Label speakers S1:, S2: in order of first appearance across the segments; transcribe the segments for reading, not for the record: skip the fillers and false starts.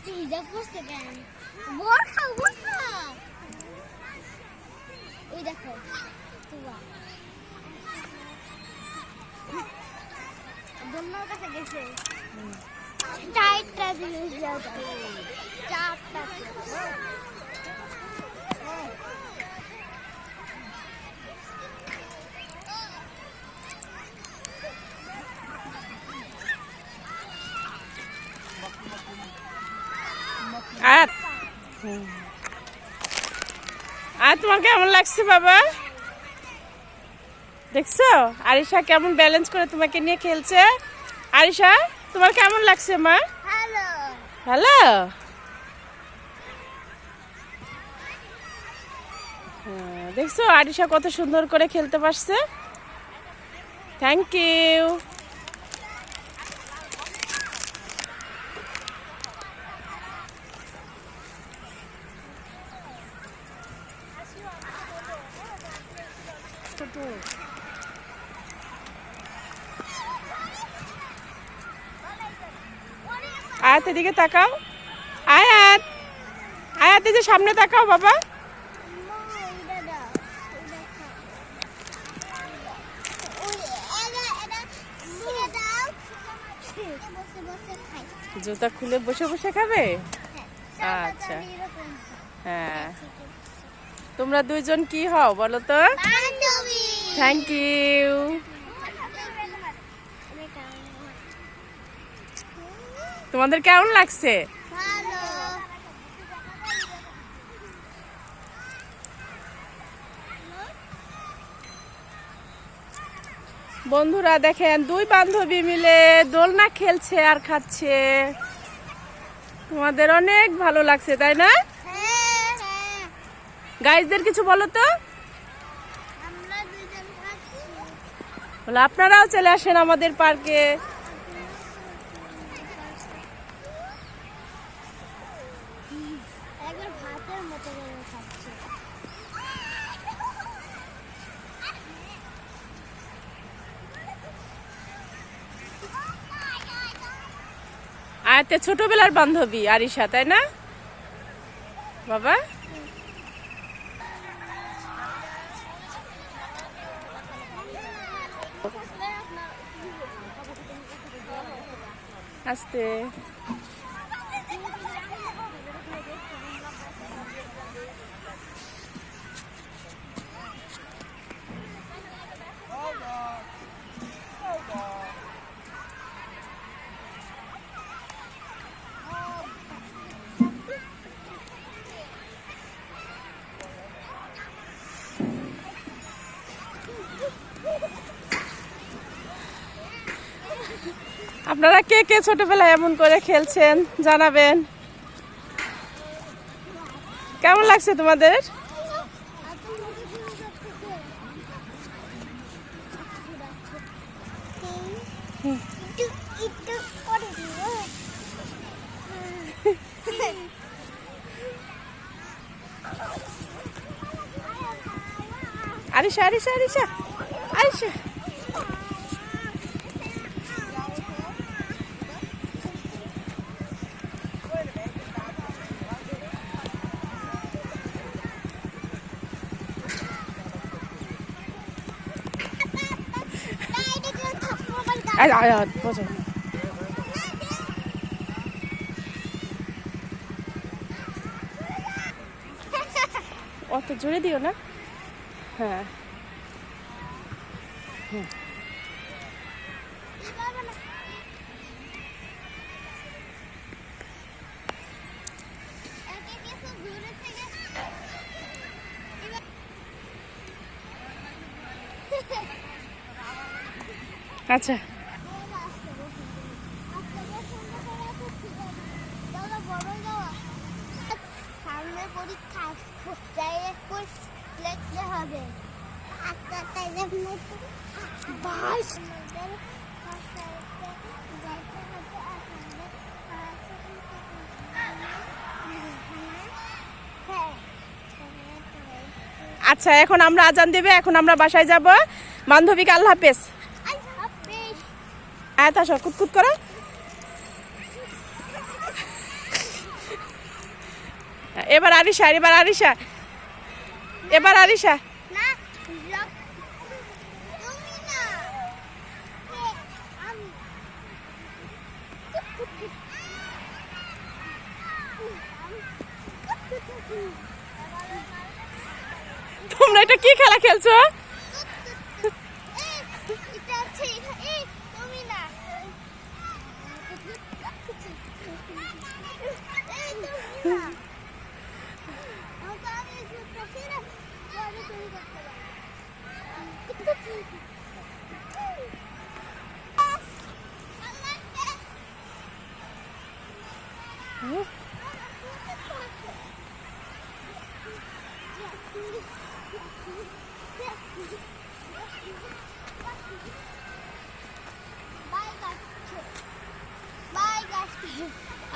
S1: হিজাব করছে কেন? বোরখা বোরখা। ওই দেখো তুয়া দোনোর কাছে গেছে। চারটা জিনিস চারটা
S2: আর তোমার কেমন লাগছে বাবা? দেখছো আরিশা কেমন ব্যালেন্স করে তোমাকে নিয়ে খেলছে। আরিশা তোমার কেমন লাগছে মা?
S1: Hello
S2: hello. দেখছো আরিশা কত সুন্দর করে খেলতে পারছে। Thank you. আয়াত এদিকে তাকাও। আয়াত আয়াত এই যে সামনে তাকাও বাবা। জুতা খুলে বসে বসে খাবে? আচ্ছা হ্যাঁ। তোমরা দুইজন কি হও বলো তো? Thank you. তোমাদের কেমন লাগছে? বন্ধুরা দেখেন দুই বান্ধবী মিলে দোলনা খেলছে আর খাচ্ছে। তোমাদের অনেক ভালো লাগছে তাই না? গাইজদের কিছু বলো তো। বলে আপনারাও চলে আসেন আমাদের পার্কে। আয়াতে ছোটবেলার বান্ধবী আরিশা তাই না বাবা? আস্তে আপনারা কে কে ছোটবেলায় এমন করে খেলছেন জানাবেন। কেমন লাগছে তোমাদের? আরিশা আরিশা আরিশা আরিশা অত জোরে দিও না। হ্যাঁ আচ্ছা আচ্ছা এখন আমরা আজান দেবে, এখন আমরা বাসায় যাব। বান্ধবীকে আল্লাহ হাফেজ। আয়াত আসো কুতকুত করো। এবার আরিশা এবার আরিশা এবার আরিশা
S1: না ব্লক তুমি না আমি
S2: তোমরা এটা কি খেলা খেলছো?
S1: এটা আছে এই তুমি না এই তুমি না আমি করতেছি না পরে তুমি করতে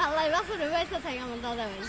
S1: আল্লাহ বাসরে বেঁচে থাকে আমার দাদা ভাই